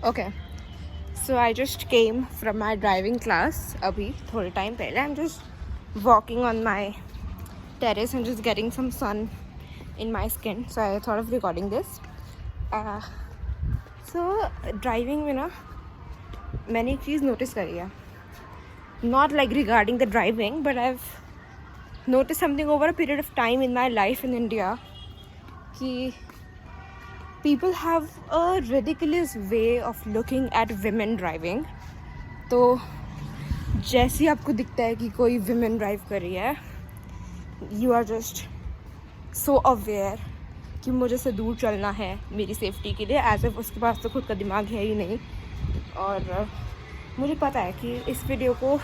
Okay, so I just came from my driving class अभी थोड़े time पहले. I'm just walking on my terrace and just getting some sun in my skin. So I thought of recording this. So driving में ना मैंने एक चीज़ notice करी है. Not like regarding the driving, but I've noticed something over a period of time in my life in India कि people have a ridiculous way of looking at women driving. तो जैसे ही आपको दिखता है कि कोई women ड्राइव कर रही है, you are just so aware कि मुझे से दूर चलना है मेरी सेफ्टी के लिए, एज इफ उसके पास तो खुद का दिमाग है ही नहीं. और मुझे पता है कि इस वीडियो को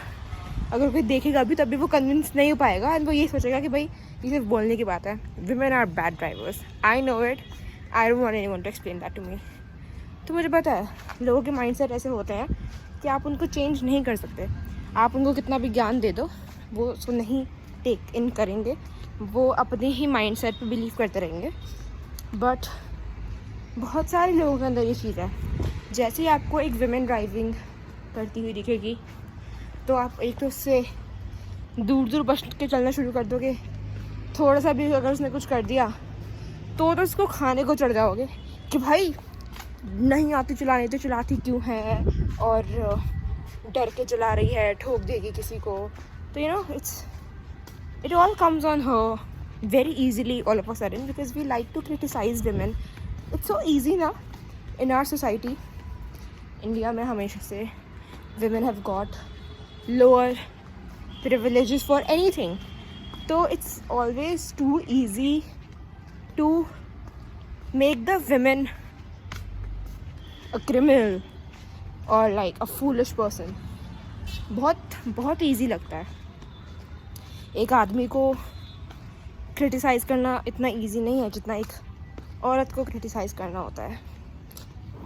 अगर कोई देखेगा भी तब भी वो कन्विंस नहीं हो पाएगा एंड वो ये सोचेगा कि भाई ये सिर्फ बोलने की बात है. women are bad drivers. I know it. I don't want anyone to explain that to me. तो मुझे पता है लोगों के माइंडसेट ऐसे होते हैं कि आप उनको चेंज नहीं कर सकते. आप उनको कितना भी ज्ञान दे दो वो उसको नहीं टेक इन करेंगे. वो अपने ही माइंडसेट पे बिलीव करते रहेंगे. बट बहुत सारे लोगों के अंदर ये चीज़ है. जैसे ही आपको एक वुमेन ड्राइविंग करती हुई दिखेगी तो आप एक तो उससे दूर दूर बच के चलना शुरू कर दोगे. थोड़ा सा भी अगर उसने कुछ कर दिया तो उसको खाने को चढ़ जाओगे कि भाई नहीं आती चलाने तो चलाती क्यों है, और डर के चला रही है, ठोक देगी किसी को. तो it all comes on her very easily all of a sudden because we like to criticize women. It's so easy ना in our society. इंडिया में हमेशा से women have got lower privileges for anything. So it's always too easy to make the women a criminal or like a foolish person. बहुत easy लगता है. एक आदमी को क्रिटिसाइज़ करना इतना ईजी नहीं है जितना एक औरत को क्रिटिसाइज़ करना होता है.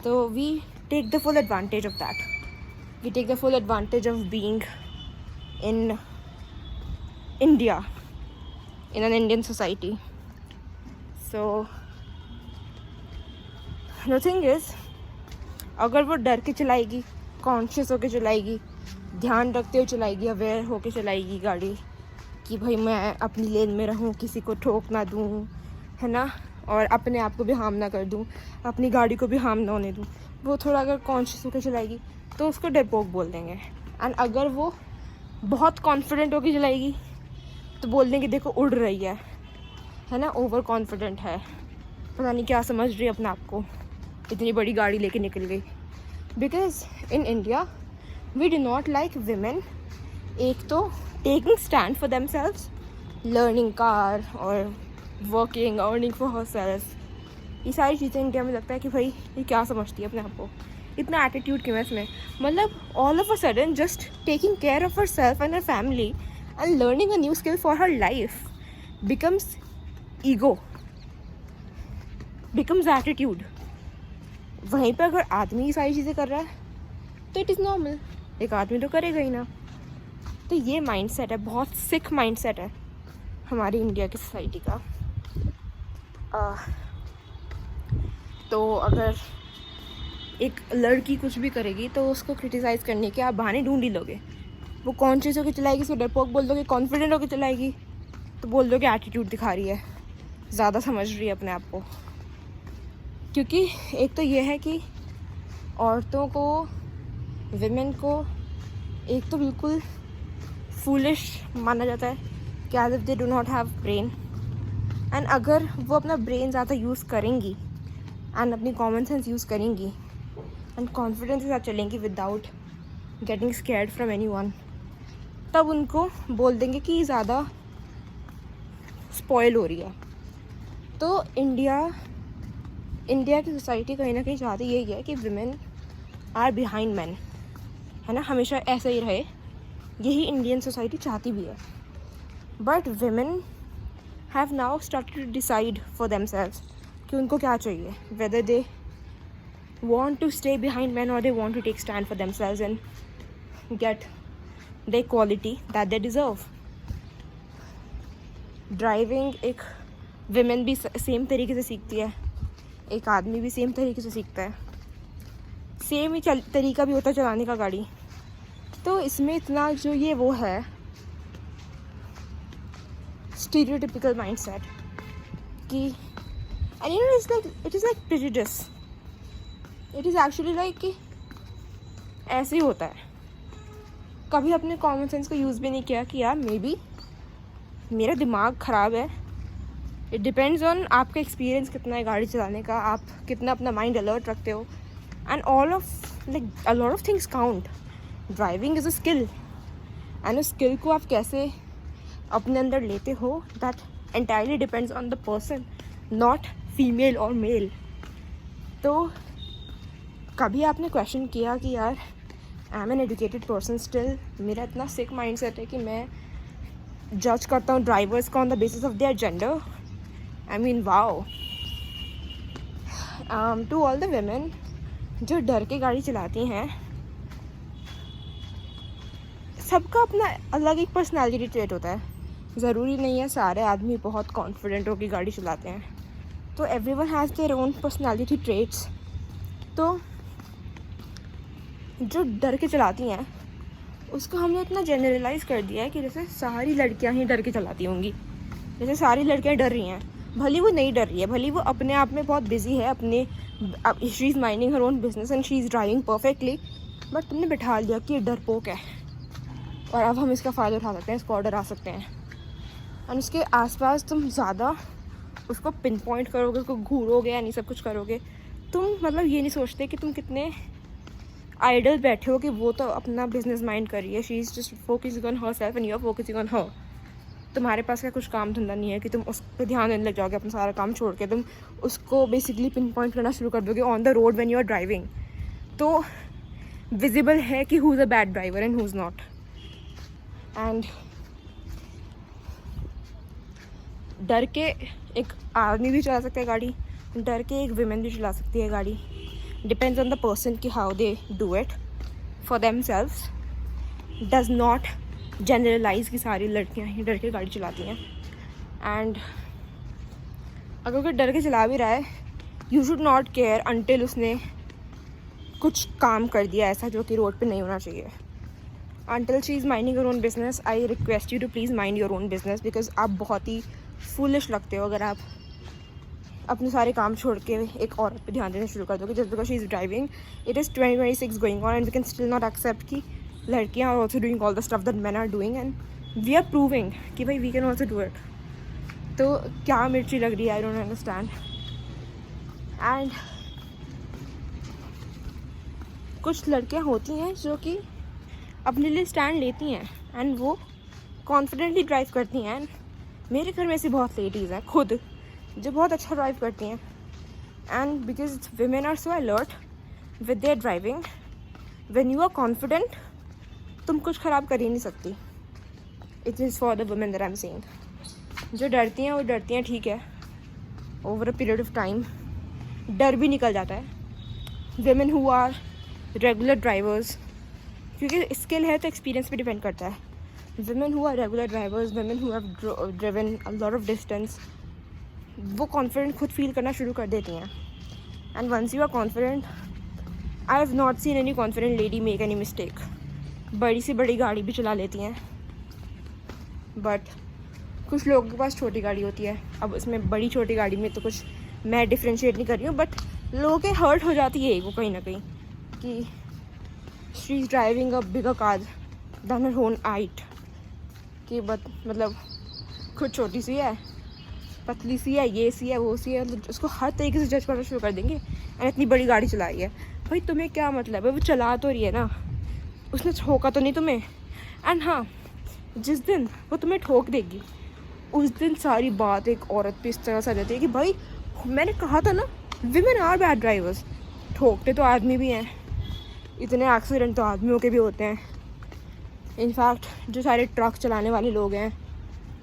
तो we take the full advantage of that. We take the full advantage of being in India, in an Indian society. So the thing is, अगर वो डर के चलाएगी, कॉन्शियस होके चलाएगी, ध्यान रखते हुए चलाएगी, अवेयर होके चलाएगी गाड़ी कि भाई मैं अपनी लेन में रहूँ, किसी को ठोक ना दूँ, है ना, और अपने आप को भी हार्म ना कर दूँ, अपनी गाड़ी को भी हार्म ना होने दूँ. वो थोड़ा अगर कॉन्शियस होके चलाएगी तो उसको डरपोक बोल देंगे. एंड अगर वो बहुत कॉन्फिडेंट होके चलाएगी तो बोल देंगे देखो उड़ रही है ना, ओवर कॉन्फिडेंट है, पता नहीं क्या समझ रही है अपने आप को, इतनी बड़ी गाड़ी लेके निकल गई. Because in India we do not like women एक तो taking stand for themselves, learning car और working, earning for herself. ये सारी चीज़ें इंडिया में लगता है कि भाई ये क्या समझती है अपने आप को, इतना एटीट्यूड क्यों है इसमें. मतलब all of a sudden just taking care of her self and her family and learning a new skill for her life becomes ego, becomes attitude. वहीं पे अगर आदमी ये सारी चीज़ें कर रहा है तो इट इज़ नॉर्मल. एक आदमी तो करेगा ही ना. तो ये माइंडसेट है, बहुत सिक माइंडसेट है हमारी इंडिया की सोसाइटी का. तो अगर एक लड़की कुछ भी करेगी तो उसको क्रिटिसाइज़ करने के आप बहाने ढूंढ ही लोगे. वो कॉन्शियस होकर चलाएगी, उसको डरपोक बोल दोगे. कॉन्फिडेंट होकर चलाएगी तो बोल दोगे एटीट्यूड दिखा रही है, ज़्यादा समझ रही है अपने आप को. क्योंकि एक तो ये है कि औरतों को, विमेन को एक तो बिल्कुल फूलिश माना जाता है कि as if they do not have brain. And अगर वो अपना ब्रेन ज़्यादा यूज़ करेंगी एंड अपनी कॉमन सेंस यूज़ करेंगी एंड कॉन्फिडेंस के साथ चलेंगी without getting scared from anyone, तब उनको बोल देंगे कि ज़्यादा स्पॉइल हो रही है. तो इंडिया की सोसाइटी कहीं ना कहीं चाहती यही है कि विमेन आर बिहाइंड मैन, है ना, हमेशा ऐसा ही रहे. यही इंडियन सोसाइटी चाहती भी है. But women have now started to decide for themselves कि उनको क्या चाहिए, whether they want to stay behind men or they want to take stand for themselves and get the equality that they deserve. Driving एक women भी same तरीके से सीखती है, एक आदमी भी सेम तरीके से सीखता है. सेम ही तरीका भी होता है चलाने का गाड़ी। तो इसमें इतना जो ये वो है स्टीरियोटिपिकल माइंडसेट कि and you know it is like prejudice, it is actually like कि ऐसे ही होता है। कभी अपने कॉमन सेंस का यूज़ भी नहीं किया कि यार मे बी मेरा दिमाग ख़राब है। इट डिपेंड्स ऑन आपका एक्सपीरियंस कितना है गाड़ी चलाने का, आप कितना अपना माइंड अलर्ट रखते हो, and all of like a lot of things count. Driving is a skill, and उस स्किल को आप कैसे अपने अंदर लेते हो that entirely depends on the person, not female और मेल। तो कभी आपने क्वेश्चन किया कि यार I am an educated person still, मेरा इतना सिक माइंड सेट है कि मैं जज करता हूँ ड्राइवर्स को on the basis of their gender? I mean wow. To all the women जो डर के गाड़ी चलाती हैं, सबका अपना अलग एक पर्सनालिटी ट्रेट होता है। ज़रूरी नहीं है सारे आदमी बहुत कॉन्फिडेंट होकर गाड़ी चलाते हैं। तो everyone has their own personality traits. तो जो डर के चलाती हैं उसको हमने इतना जनरलाइज कर दिया है कि जैसे सारी लड़कियां ही डर के चलाती होंगी, जैसे सारी लड़कियां डर रही हैं। भले वो नहीं डर रही है, भले वो अपने आप में बहुत बिजी है, अपने she is minding her own business and she is driving perfectly, but तुमने बिठा लिया कि ये डरपोक है और अब हम इसका फ़ायदा उठा सकते हैं, इसको ऑर्डर आ सकते हैं। और उसके आसपास तुम ज़्यादा उसको पिन पॉइंट करोगे, उसको घूरोगे, यानी सब कुछ करोगे। तुम मतलब ये नहीं सोचते कि तुम कितने आइडल बैठे हो कि वो तो अपना बिजनेस माइंड कर रही है, she is just focusing on herself and you are focusing on her. तुम्हारे पास का कुछ काम धंधा नहीं है कि तुम उस पर ध्यान देने लग जाओगे, अपना सारा काम छोड़ के तुम उसको बेसिकली पिन पॉइंट करना शुरू कर दोगे on the road when you are driving. तो विजिबल है कि who is a bad driver and who is not. And डर के एक आदमी भी चला सकता है गाड़ी, डर के एक विमेन भी चला सकती है गाड़ी। डिपेंड्स ऑन द पर्सन कि how they do it for themselves. Does not generalize कि सारी लड़कियां ही डर के गाड़ी चलाती हैं। एंड अगर कोई डर के चला भी रहा है, you should not care until उसने कुछ काम कर दिया ऐसा जो कि रोड पे नहीं होना चाहिए। Until she is minding your own business, I request you to please mind your own business, because आप बहुत ही फूलिश लगते हो अगर आप अपने सारे काम छोड़ के एक औरत पे ध्यान देना शुरू कर दोगे just because she is driving. It is 2026 going on and we can still not accept कि लड़कियां are also doing all the stuff that men are doing, and we are proving कि भाई we can also do it. तो क्या मिर्ची लग रही है, आई डोंट अंडरस्टैंड। एंड कुछ लड़कियां होती हैं जो कि अपने लिए स्टैंड लेती हैं एंड वो कॉन्फिडेंटली ड्राइव करती हैं। एंड मेरे घर में ऐसी बहुत लेडीज़ हैं खुद जो बहुत अच्छा ड्राइव करती हैं। And because women are so alert with their driving, when you are confident तुम कुछ ख़राब कर ही नहीं सकती। It is for the women that I am saying. जो डरती हैं वो डरती हैं, ठीक है, over a period of time डर भी निकल जाता है। women who are regular drivers, क्योंकि स्किल है तो एक्सपीरियंस पे डिपेंड करता है। women who are regular drivers, women who have driven a lot of distance, वो कॉन्फिडेंट खुद फील करना शुरू कर देती हैं। And once you are confident, I have not seen any confident lady make any mistake. बड़ी से बड़ी गाड़ी भी चला लेती हैं, बट कुछ लोगों के पास छोटी गाड़ी होती है। अब इसमें बड़ी छोटी गाड़ी में तो कुछ मैं डिफ्रेंशिएट नहीं कर रही हूँ, बट लोगों के हर्ट हो जाती है वो कहीं ना कहीं कि she is driving a bigger car than her own height, कि मतलब खुद छोटी सी है, पतली सी है, ये सी है, वो सी है, मतलब उसको हर तरीके से जज करना शुरू कर देंगे। और इतनी बड़ी गाड़ी चलाई है, भाई तुम्हें क्या मतलब है, वो चला तो रही है ना, उसने ठोका तो नहीं तुम्हें। एंड हाँ, जिस दिन वो तुम्हें ठोक देगी उस दिन सारी बात एक औरत पे इस तरह से आ जाती है कि भाई मैंने कहा था ना, विमेन आर बैड ड्राइवर्स। ठोकते तो आदमी भी हैं, इतने एक्सीडेंट तो आदमियों के भी होते हैं। इनफैक्ट जो सारे ट्रक चलाने वाले लोग हैं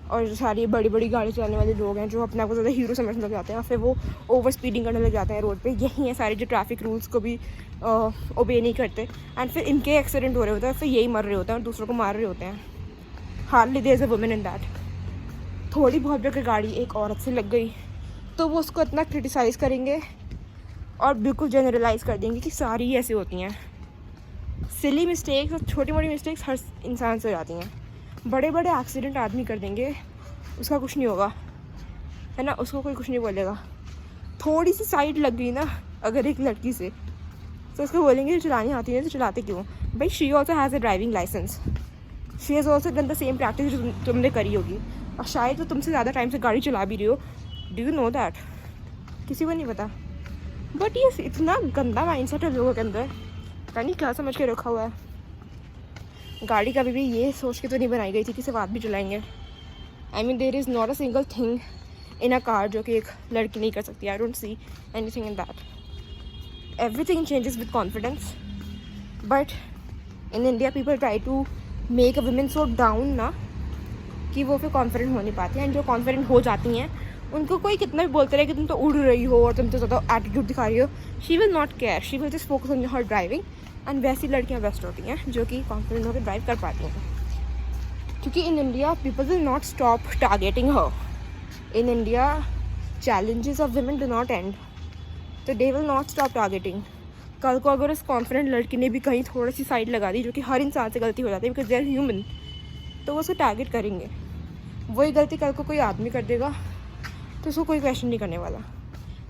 और जो सारी बड़ी बड़ी गाड़ी चलाने वाले लोग हैं जो अपने आप को ज़्यादा हीरो समझने लग जाते हैं, फिर वो ओवर स्पीडिंग करने लग जाते हैं रोड पे, यही है सारे जो ट्रैफिक रूल्स को भी ओबे नहीं करते। एंड फिर इनके एक्सीडेंट हो रहे होते हैं, फिर यही मर रहे होते हैं और दूसरों को मार रहे होते हैं। Hardly there is a woman in that. थोड़ी बहुत भी अगर गाड़ी एक औरत से लग गई तो वो उसको इतना क्रिटिसाइज़ करेंगे और बिल्कुल जनरलाइज कर देंगे कि सारी ही ऐसी होती हैं। सिली मिस्टेक्स और छोटी मोटी मिस्टेक्स हर इंसान से हो जाती हैं। बड़े बड़े एक्सीडेंट आदमी कर देंगे, उसका कुछ नहीं होगा, है ना, उसको कोई कुछ नहीं बोलेगा। थोड़ी सी साइड लग गई ना अगर एक लड़की से, तो उसको बोलेंगे चलानी आती है तो चलाते क्यों भाई। She also has a driving licence, she has also done the same practice जो तुमने करी होगी, और शायद तो तुमसे ज़्यादा टाइम से गाड़ी चला भी रही हो। Do you know that? किसी को नहीं पता। बट ये इतना गंदा माइंडसेट है लोगों के अंदर, पता नहीं क्या समझ के रखा हुआ है। गाड़ी कभी भी ये सोच के तो नहीं बनाई गई थी कि सिर्फ आदमी चलाएंगे। I mean there is not a single thing in a car जो कि एक लड़की नहीं कर सकती। I don't see anything in that. Everything changes with confidence, but in India people try to make a women so down ना कि वो फिर कॉन्फिडेंट हो नहीं पाती हैं। एंड जो कॉन्फिडेंट हो जाती हैं उनको कोई कितना भी बोलते रहे कि तुम तो उड़ रही हो और तुम तो ज़्यादा एटीट्यूड दिखा रही हो, she will not care, she will just focus on her driving. And वैसी लड़कियाँ बेस्ट होती हैं जो कि कॉन्फिडेंट होकर ड्राइव कर पाती हैं, क्योंकि इन India people will not stop targeting her. In India challenges of women do not end, तो they will not stop targeting। कल को अगर उस कॉन्फिडेंट लड़की ने भी कहीं थोड़ी सी साइड लगा दी, जो कि हर इंसान से गलती हो जाती है बिकॉज दे आर ह्यूमन, तो वो उसको टारगेट करेंगे। वही गलती कल को कोई आदमी कर देगा तो उसको कोई क्वेश्चन नहीं करने वाला।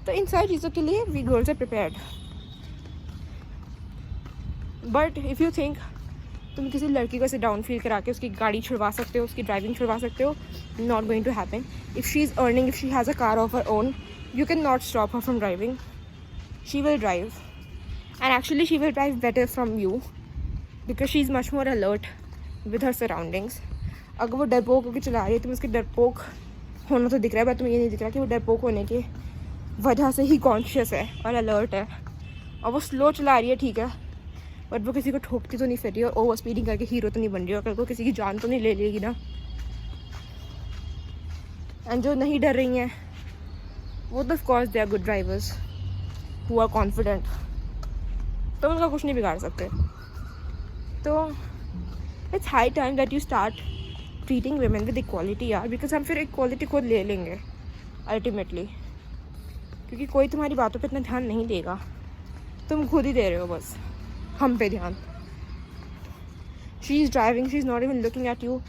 तो इन सारी चीज़ों के लिए we girls are prepared. But if you think तुम किसी लड़की को ऐसे डाउन फील करा के उसकी गाड़ी छुड़वा सकते हो, उसकी ड्राइविंग छुड़वा सकते हो, not going to happen. If she is earning, if she has a car of her own, you cannot stop her from driving. She will drive, and actually she will drive better from you because she is much more alert with her surroundings. अगर वो डरपोक होकर चला रही है, तुम उसके डरपोक होना तो दिख रहा है, बट तुम्हें ये नहीं दिख रहा कि वो डरपोक होने की वजह से ही कॉन्शियस है और अलर्ट है। और वो स्लो चला रही है, ठीक है, बट वो किसी को ठोकती तो नहीं फिर रही है, और ओवर स्पीडिंग करके हीरो तो नहीं बन रही है, और कल को किसी की जान तो नहीं ले लेगी ना। एंड जो नहीं डर रही हैं वो तो of course they are good drivers who are confident, तो उनका कुछ नहीं बिगाड़ सकते। तो it's high time that you start treating women with equality यार, बिकॉज हम फिर इक्वालिटी खुद ले लेंगे अल्टीमेटली, क्योंकि कोई तुम्हारी बातों पे इतना ध्यान नहीं देगा, तुम खुद ही दे रहे हो बस हम पे ध्यान। She is driving, she is not even looking at you,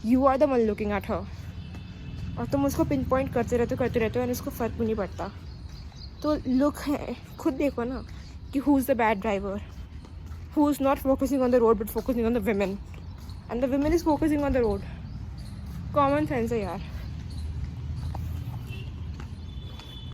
you are the one looking at her, और तुम उसको पिन पॉइंट करते रहते हो और उसको फ़र्क भी नहीं पड़ता। तो लुक है, खुद देखो ना कि who is the bad driver, who is not focusing on the road but focusing on the women, and the women is focusing on the road. Common sense है यार।